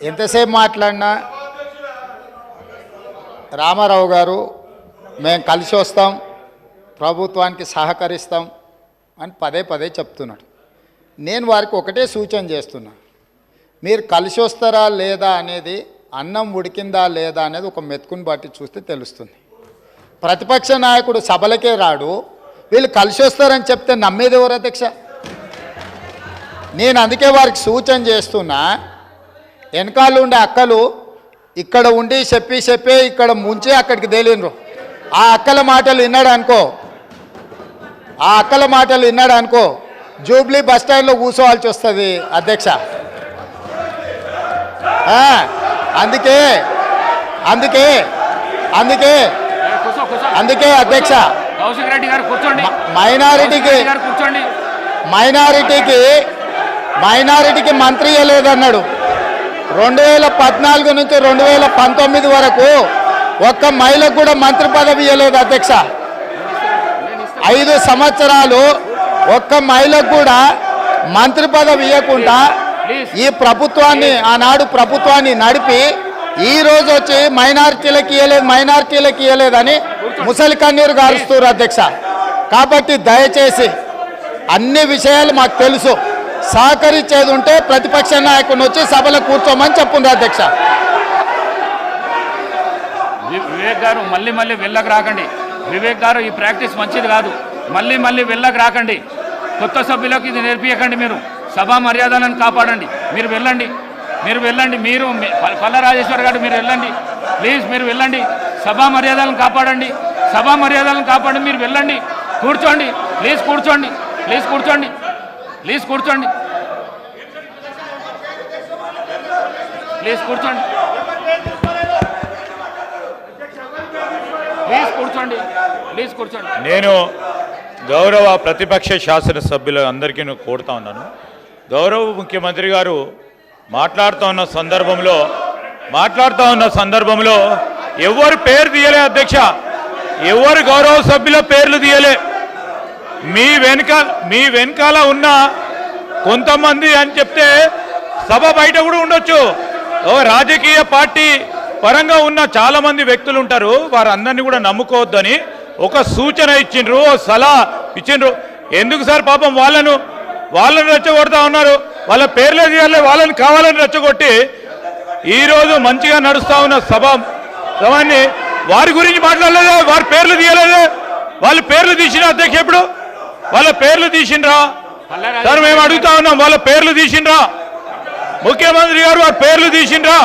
ఎంతసేపు మాట్లాడినా రామారావు గారు మేము కలిసి వస్తాం, ప్రభుత్వానికి సహకరిస్తాం అని పదే పదే చెప్తున్నాడు. నేను వారికి ఒకటే సూచన చేస్తున్నా, మీరు కలిసి వస్తారా లేదా అనేది, అన్నం ఉడికిందా లేదా అనేది ఒక మెతుకుని బట్టి చూస్తే తెలుస్తుంది. ప్రతిపక్ష నాయకుడు సభలకే రాడు, వీళ్ళు కలిసి వస్తారని చెప్తే నమ్మేది ఎవరు అధ్యక్ష? నేను అందుకే వారికి సూచన చేస్తున్నా, వెనకాల ఉండే అక్కలు ఇక్కడ ఉండి చెప్పి ఇక్కడ ముంచి అక్కడికి తేలినరు. ఆ అక్కల మాటలు విన్నాడు అనుకో జూబ్లీ బస్ స్టాండ్లో కూర్చోవాల్సి వస్తుంది అధ్యక్ష. అందుకే అందుకే అందుకే అందుకే అధ్యక్ష, మైనారిటీకి మంత్రి ఇవ్వలేదన్నాడు. 2014 నుంచి 2019 వరకు ఒక్క మహిళకు కూడా మంత్రి పదవి ఇవ్వలేదు అధ్యక్ష. 5 సంవత్సరాలు ఒక్క మహిళకు కూడా మంత్రి పదవి ఇవ్వకుండా ఈ ప్రభుత్వాన్ని, ఆనాడు ప్రభుత్వాన్ని నడిపి ఈ రోజు వచ్చి మైనారిటీలకు ఇవ్వలేదని ముసలి కన్నీరు గారుస్తారు అధ్యక్ష. కాబట్టి దయచేసి అన్ని విషయాలు మాకు తెలుసు, సహకరించేది ఉంటే ప్రతిపక్ష నాయకుని వచ్చి సభలో కూర్చోమని చెప్పుండ్రు అధ్యక్ష. వివేక్ గారు మళ్ళీ వెళ్ళకు రాకండి. వివేక్ గారు ఈ ప్రాక్టీస్ మంచిది కాదు. మళ్ళీ వెళ్ళకు రాకండి. కొత్త సభ్యులకు ఇది నేర్పించకండి. మీరు సభా మర్యాదలను కాపాడండి. మీరు వెళ్ళండి. మీరు పల్ల రాజేశ్వర్ గారు మీరు వెళ్ళండి ప్లీజ్. మీరు వెళ్ళండి, సభా మర్యాదలను కాపాడండి. మీరు వెళ్ళండి, కూర్చోండి ప్లీజ్. కూర్చోండి. నేను గౌరవ ప్రతిపక్ష శాసనసభ్యులు అందరికీ కోరుతా ఉన్నాను. గౌరవ ముఖ్యమంత్రి గారు మాట్లాడుతూ ఉన్న సందర్భంలో ఎవరు పేరు తీయలే అధ్యక్ష, ఎవరు గౌరవ సభ్యుల పేర్లు తీయలే. మీ వెనకాల ఉన్న కొంతమంది అని చెప్తే సభ బయట కూడా ఉండొచ్చు. రాజకీయ పార్టీ పరంగా ఉన్న చాలా మంది వ్యక్తులు ఉంటారు, వారందరినీ కూడా నమ్ముకోవద్దని ఒక సూచన ఇచ్చిండ్రు, సలహా ఇచ్చిండ్రు. ఎందుకు సార్ పాపం వాళ్ళను రెచ్చగొడతా ఉన్నారు. వాళ్ళ పేర్లే తీయాలి, వాళ్ళని కావాలని రెచ్చగొట్టి ఈరోజు మంచిగా నడుస్తూ ఉన్న సభని వారి గురించి మాట్లాడలేదు, వారి పేర్లు తీయలేదు. వాళ్ళ పేర్లు తీసిన అధ్యక్ష, ఇప్పుడు వాళ్ళ పేర్లు తీసిండ్రా సార్? మేము అడుగుతా ఉన్నాం, వాళ్ళ పేర్లు తీసిండ్రా? ముఖ్యమంత్రి గారు వారి పేర్లు తీసిండ్రా?